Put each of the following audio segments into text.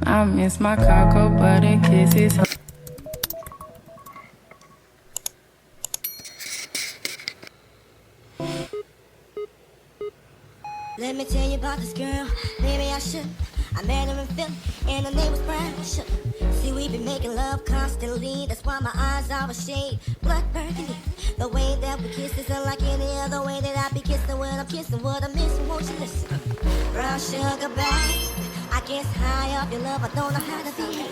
I miss my cocoa butter kisses. Let me tell you about this girl, maybe I should. I met her in Philly, and her name was Precious. See, we been making love constantly, that's why my eyes are a shade blood burgundy. The way that we kiss is unlike any other way that I be kissing what I'm kissing, what I'm missing, won't you listen? Brown sugar, babe, I guess high off your love, I don't know how to be.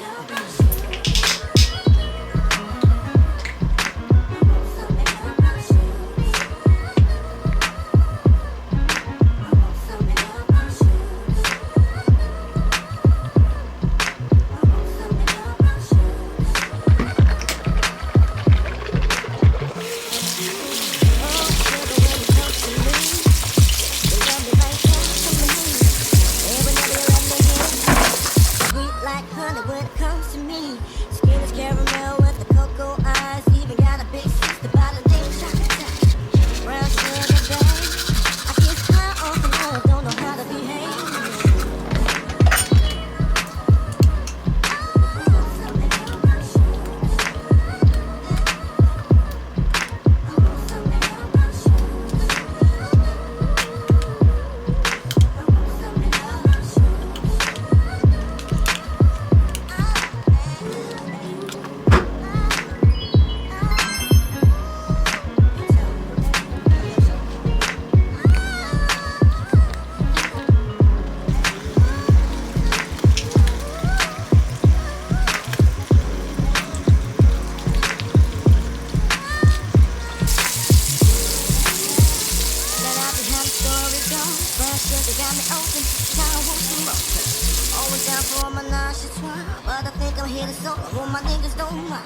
But I think I'm here to solo, well, my niggas don't mind.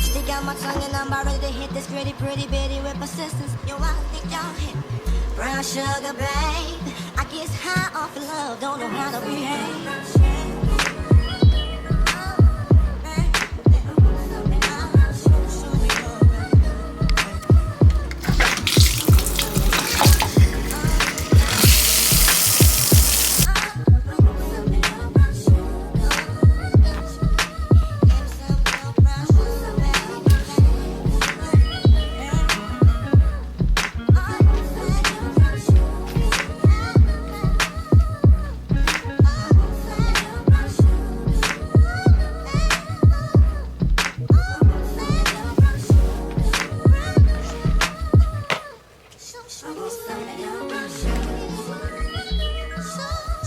Stick out my tongue and I'm about ready to hit this pretty bitty with persistence. Yo, I think y'all hit brown sugar, babe. I guess high off of love, don't know how to behave.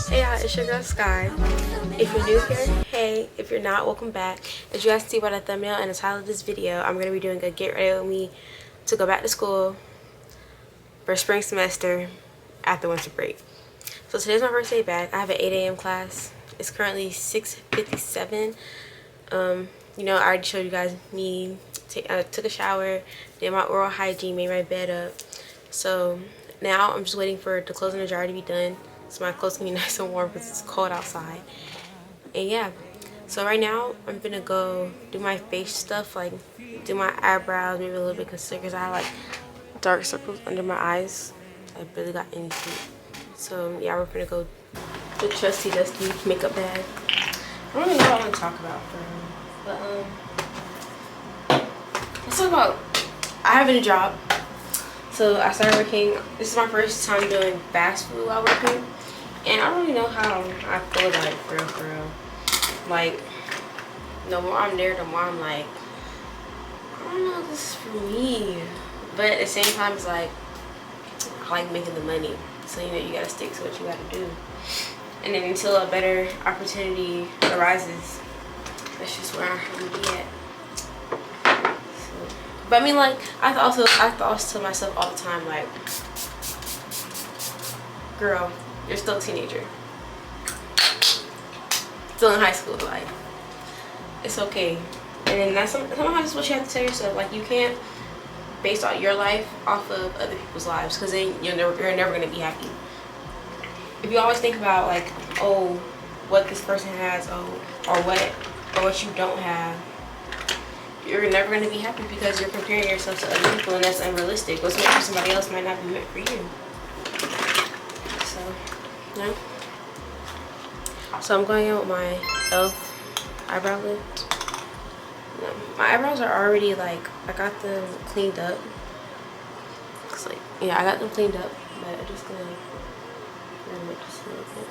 Hey y'all, it's your girl Sky. If you're new here, hey. If you're not, welcome back. As you guys see by the thumbnail and the title of this video, I'm going to be doing a get ready with me to go back to school for spring semester after winter break. So today's my first day back. I have an 8 a.m. class. It's currently 6:57. You know, I already showed you guys me. I took a shower, did my oral hygiene, made my bed up. So now I'm just waiting for the clothes in the jar to be done, so my clothes can be nice and warm because it's cold outside. And yeah, so right now I'm gonna go do my face stuff, like do my eyebrows, maybe a little bit of concealer because I have like dark circles under my eyes. I barely got any sleep. So yeah, we're gonna go the trusty dusty makeup bag. I don't really know what I want to talk about for him, but let's talk about, I have a new job. So I started working, this is my first time doing fast food while working, and I don't really know how I feel about it for real. Like, the more I'm there, the more I'm like, I don't know if this is for me. But at the same time, it's like, I like making the money. So, you know, you gotta stick to what you gotta do. And then until a better opportunity arises, that's just where I'm gonna be at. But I mean, like, I also tell myself all the time, like, girl, you're still a teenager, still in high school, like, it's okay. And then that's sometimes that's what you have to tell yourself, like, you can't base all your life off of other people's lives, because then you're never gonna be happy. If you always think about, like, oh, what this person has, or what you don't have, you're never going to be happy because you're comparing yourself to other people, and that's unrealistic. What's meant for somebody else might not be meant for you. So, no. So I'm going in with my e.l.f. eyebrow lift. No, my eyebrows are already like, I got them cleaned up. It's like, yeah, I got them cleaned up, but I'm just gonna make just a little bit.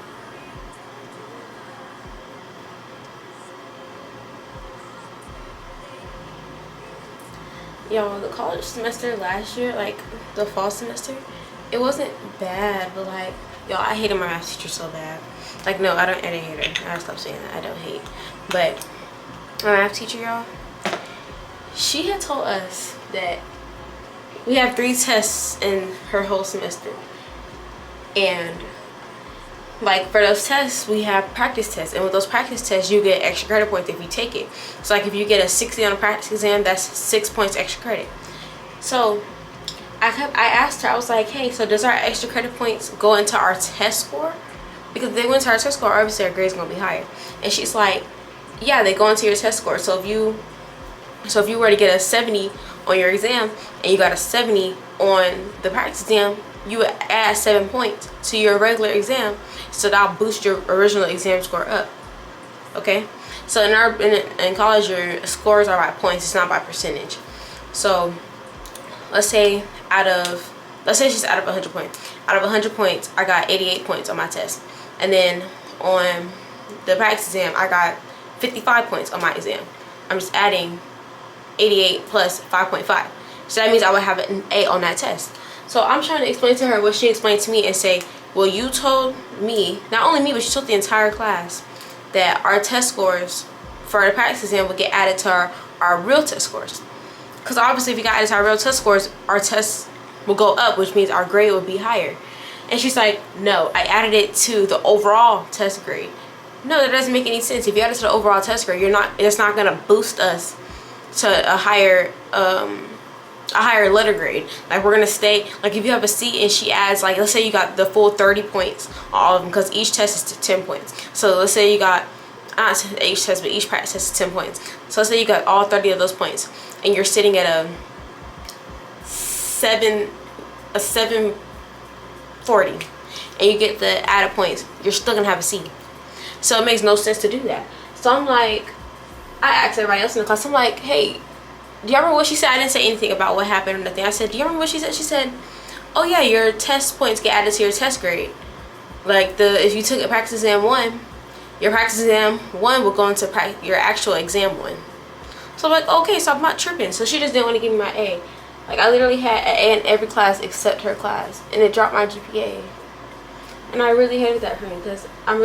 Yo, the college semester last year, like the fall semester, it wasn't bad, but like, yo, I hated my math teacher so bad. Like, no, I didn't hate her. I gotta stop saying that. I don't hate. But my math teacher, y'all, she had told us that we have 3 tests in her whole semester. And like for those tests, we have practice tests. And with those practice tests, you get extra credit points if you take it. So like if you get a 60 on a practice exam, that's 6 points extra credit. So I asked her, I was like, hey, so does our extra credit points go into our test score? Because if they went to our test score, obviously our grade's gonna be higher. And she's like, yeah, they go into your test score. So if you were to get a 70 on your exam and you got a 70 on the practice exam, you would add 7 points to your regular exam, so that'll boost your original exam score up. Okay, so in college, your scores are by points, it's not by percentage. So let's say she's out of 100 points. Out of 100 points, I got 88 points on my test, and then on the practice exam, I got 55 points on my exam. I'm just adding 88 plus 5.5, so that means I would have an A on that test. So I'm trying to explain to her what she explained to me and say, well, you told me, not only me, but she told the entire class that our test scores for the practice exam would get added to our real test scores. Because obviously if you got added to our real test scores, our tests will go up, which means our grade will be higher. And she's like, no, I added it to the overall test grade. No, that doesn't make any sense. If you add it to the overall test grade, it's not gonna boost us to a higher letter grade. Like we're gonna stay, like if you have a C and she adds, like let's say you got the full 30 points on all of them, because each test is 10 points. So let's say you got not each test, but each practice test is 10 points. So let's say you got all 30 of those points and you're sitting at a 740 and you get the added points, you're still gonna have a C. So it makes no sense to do that. So I'm like, I asked everybody else in the class, I'm like, hey, do y'all remember what she said? I didn't say anything about what happened or nothing. I said, do you remember what she said? She said, oh yeah, your test points get added to your test grade. Like if you took a practice exam 1, your practice exam 1 will go into your actual exam 1. So I'm like, okay, so I'm not tripping. So she just didn't want to give me my A. Like I literally had an A in every class except her class, and it dropped my GPA. And I really hated that for me because I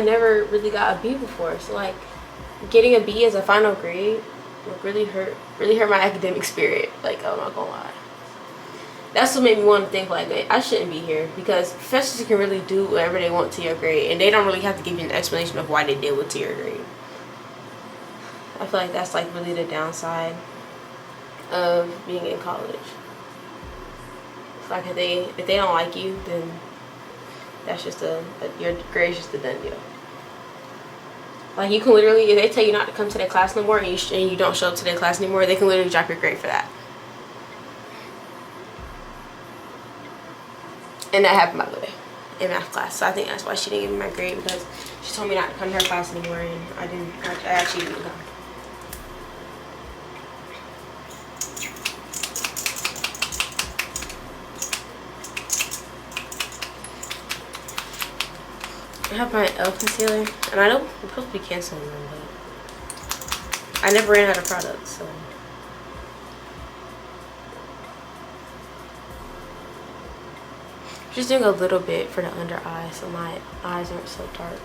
never really got a B before. So like getting a B as a final grade really hurt my academic spirit. Like, I'm not gonna lie, that's what made me want to think like, man, I shouldn't be here, because professors can really do whatever they want to your grade and they don't really have to give you an explanation of why they did what to your grade. I feel like that's like really the downside of being in college. It's like if they don't like you, then that's just your grade's just a done deal. Like you can literally, if they tell you not to come to their class no more and you don't show up to their class anymore, they can literally drop your grade for that. And that happened, by the way, in math class. So I think that's why she didn't give me my grade, because she told me not to come to her class anymore, and I actually didn't come. I have my e.l.f. concealer, and I know I'm supposed to be canceling them, but I never ran out of products, so. I'm just doing a little bit for the under eye so my eyes aren't so dark.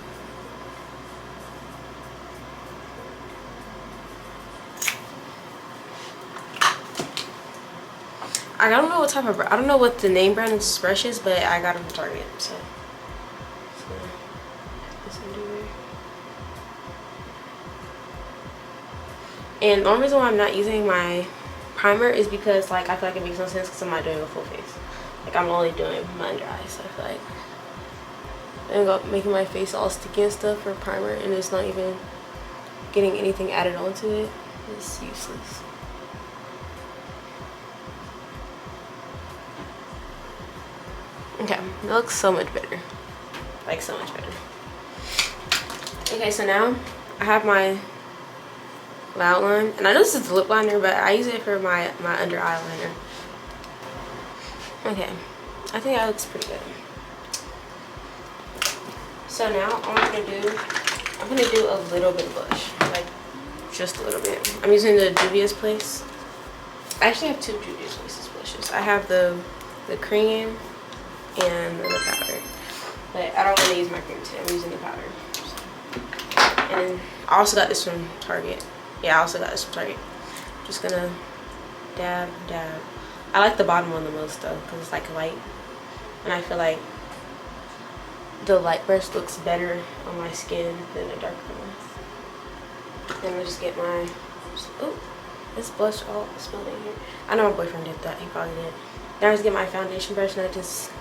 I don't know what type of, I don't know what the name brand of this brush is, but I got it from Target, so. And the only reason why I'm not using my primer is because like I feel like it makes no sense because I'm not doing a full face. Like I'm only doing my under eyes, so I feel like I end up making my face all sticky and stuff for primer, and it's not even getting anything added onto it. It's useless. Okay, it looks so much better. Like so much better. Okay, so now I have my outline, and I know this is the lip liner, but I use it for my under eyeliner. Okay, I think that looks pretty good. So now all I'm gonna do a little bit of blush, like just a little bit. I'm using the Juvia's Place. I actually have two Juvia's Places blushes. I have the cream and the powder, but I don't want to use my cream today. I'm using the powder. And I also got this from Target. Yeah, I also got this from Target. Just gonna dab. I like the bottom one the most though, because it's like light, and I feel like the light brush looks better on my skin than the darker one. Then I'll just get my, oh, this blush all spilled in here. I know my boyfriend did that, he probably did. Then I just get my foundation brush and I just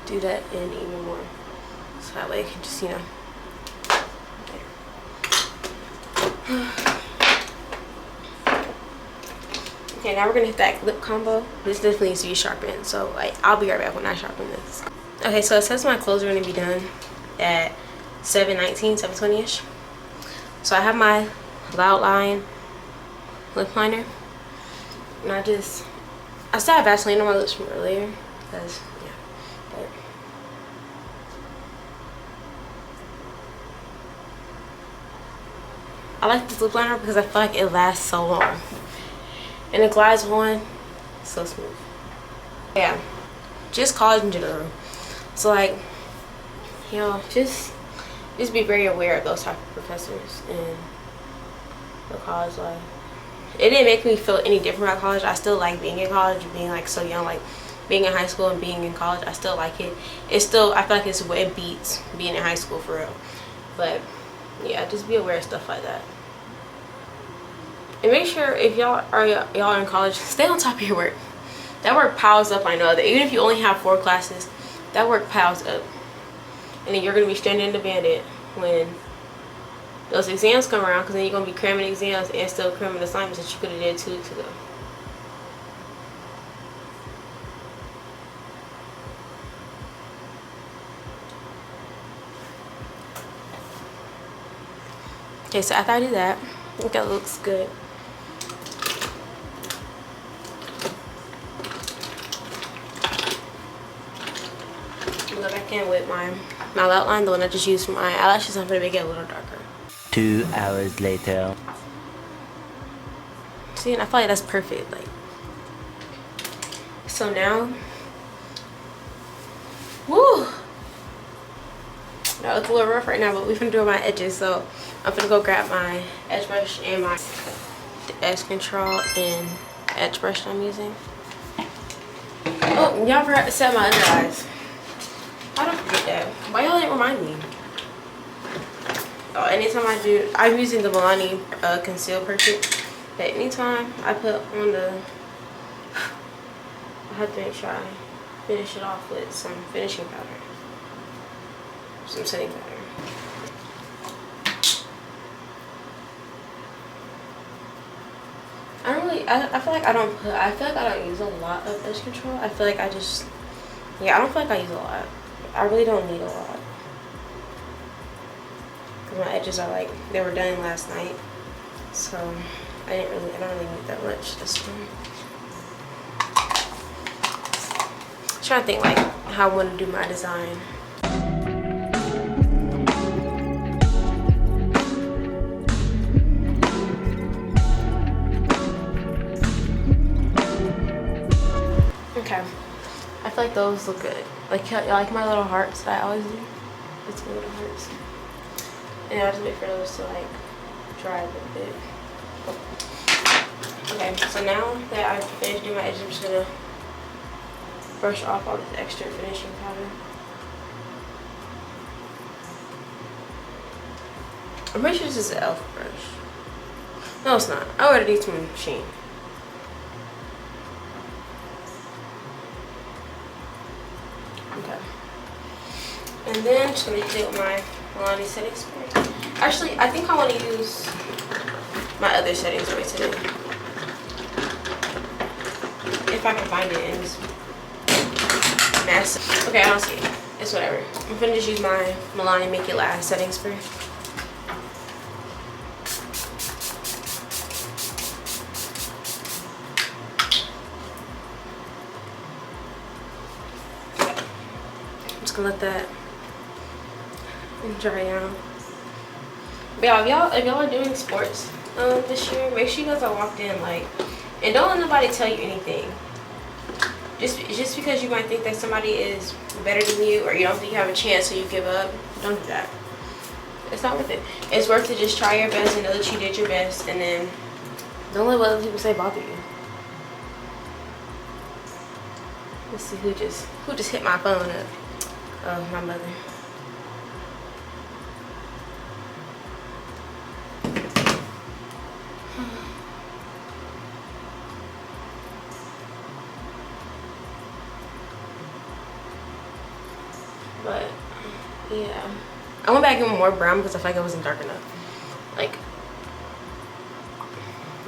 do that in even more. So that way I can just, you know. Okay, now we're gonna hit that lip combo. This definitely needs to be sharpened, so like I'll be right back when I sharpen this. Okay, so it says my clothes are gonna be done at 7:19, 7:20ish. So I have my Loud Line lip liner, and I still have Vaseline on my lips from earlier, because yeah, but I like this lip liner because I feel like it lasts so long. And it glides on so smooth. Yeah, just college in general. So like, you know, just be very aware of those type of professors in the college life. It didn't make me feel any different about college. I still like being in college, being like so young, like being in high school and being in college. I still like it. It's still, I feel like it's what it beats being in high school for real. But yeah, just be aware of stuff like that. And make sure if y'all in college, stay on top of your work. That work piles up, I know. That even if you only have 4 classes, that work piles up. And then you're going to be stranded in the bandit when those exams come around, because then you're going to be cramming exams and still cramming assignments that you could have did 2 weeks ago. Okay, so after I do that, I think that looks good. Go back in with my outline, the one I just used for my eyelashes. I'm gonna make it a little darker. 2 hours later. See, and I feel like that's perfect. Like, so now, woo! Now it's a little rough right now, but we're gonna do my edges. So I'm gonna go grab my edge brush and my edge control and edge brush I'm using. Oh, y'all forgot to set my under eyes. I don't forget that. Why y'all didn't remind me? Oh, anytime I'm using the Milani Conceal Perfect. But anytime I put on the, I have to make sure I finish it off with some finishing powder. Some setting powder. I feel like I don't use a lot of edge control. I feel like I just, yeah, I don't feel like I use a lot. I really don't need a lot. Because my edges are like, they were done last night. So I don't really need that much this time. I'm trying to think like how I want to do my design. Okay, I feel like those look good. Like, y'all like my little hearts that I always do? It's my little hearts. And I just wait for those to like dry a little bit. Okay, so now that I've finished doing my edges, I'm just gonna brush off all this extra finishing powder. I'm pretty sure this is an e.l.f. brush. No, it's not. I ordered these from Shein. Okay. And then just gonna hit it with my Milani setting spray. Actually, I think I want to use my other setting spray today. If I can find it in this mess. Okay, I don't see it. It's whatever. I'm gonna just use my Milani Make It Last setting spray. just gonna let that dry out. But y'all, if y'all are doing sports this year, make sure you guys are locked in, like, and don't let nobody tell you anything. Just because you might think that somebody is better than you, or you don't think you have a chance, so you give up, don't do that. It's not worth it. It's worth it. Just try your best and know that you did your best, and then don't let what other people say bother you. Let's see who just hit my phone up. Oh, my mother. But yeah, I went back even more brown because I feel like it wasn't dark enough. Like,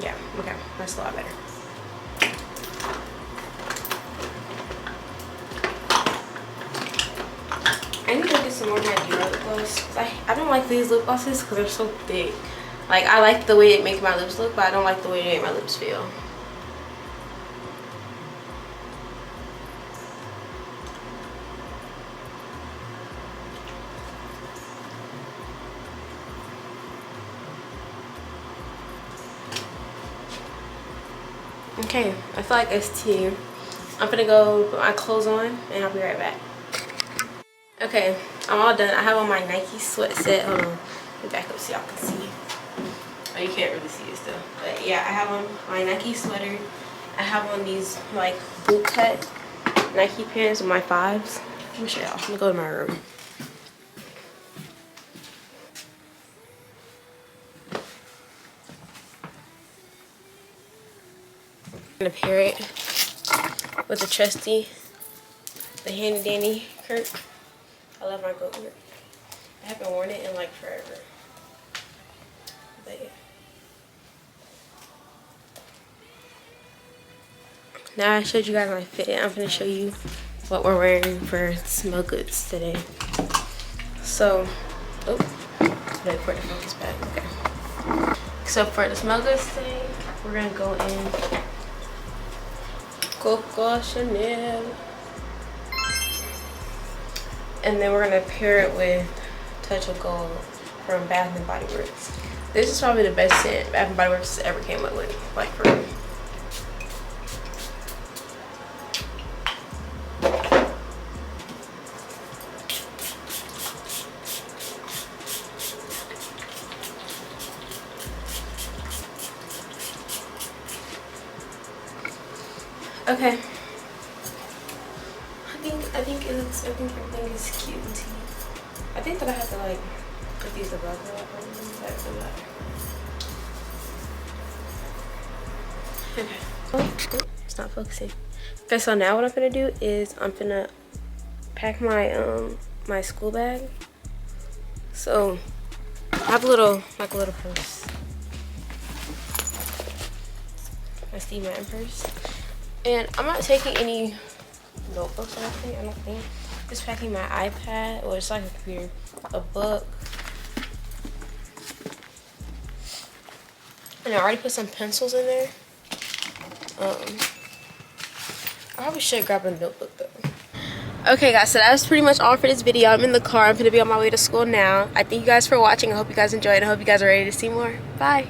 yeah, okay, that's a lot better. I need to get some more of my lip gloss. I don't like these lip glosses because they're so thick. Like, I like the way it makes my lips look, but I don't like the way it makes my lips feel. Okay, I feel like it's tea. I'm gonna go put my clothes on and I'll be right back. Okay, I'm all done. I have on my Nike sweat set. Hold on, let me back up so y'all can see. Oh, you can't really see it still. But yeah, I have on my Nike sweater. I have on these like boot cut Nike pants with my 5s. Let me show y'all. I'm gonna go to my room. I'm gonna pair it with the trusty, the handy dandy Kirk. I love my goat Kirk. I haven't worn it in like forever. But yeah. Now I showed you guys my fit. I'm gonna show you what we're wearing for Smell Goods today. So, oh, wait for it to focus back. Okay. So for the Smell Goods today, we're gonna go in Coco Chanel, and then we're gonna pair it with Touch of Gold from Bath and Body Works. This is probably the best scent Bath and Body Works ever came up with, like for real. Okay. I think everything is cute and tea. I think that I have to like put these above the wrap on them. That doesn't matter. Okay. Oh, it's not focusing. Okay, so now what I'm gonna do is I'm gonna pack my my school bag. So I have a little purse. My Steve Madden purse. And I'm not taking any notebooks or anything, I don't think. Just packing my iPad, or it's like a computer, a book. And I already put some pencils in there. I probably should grab a notebook though. Okay guys, so that was pretty much all for this video. I'm in the car, I'm gonna be on my way to school now. I thank you guys for watching. I hope you guys enjoyed. I hope you guys are ready to see more. Bye.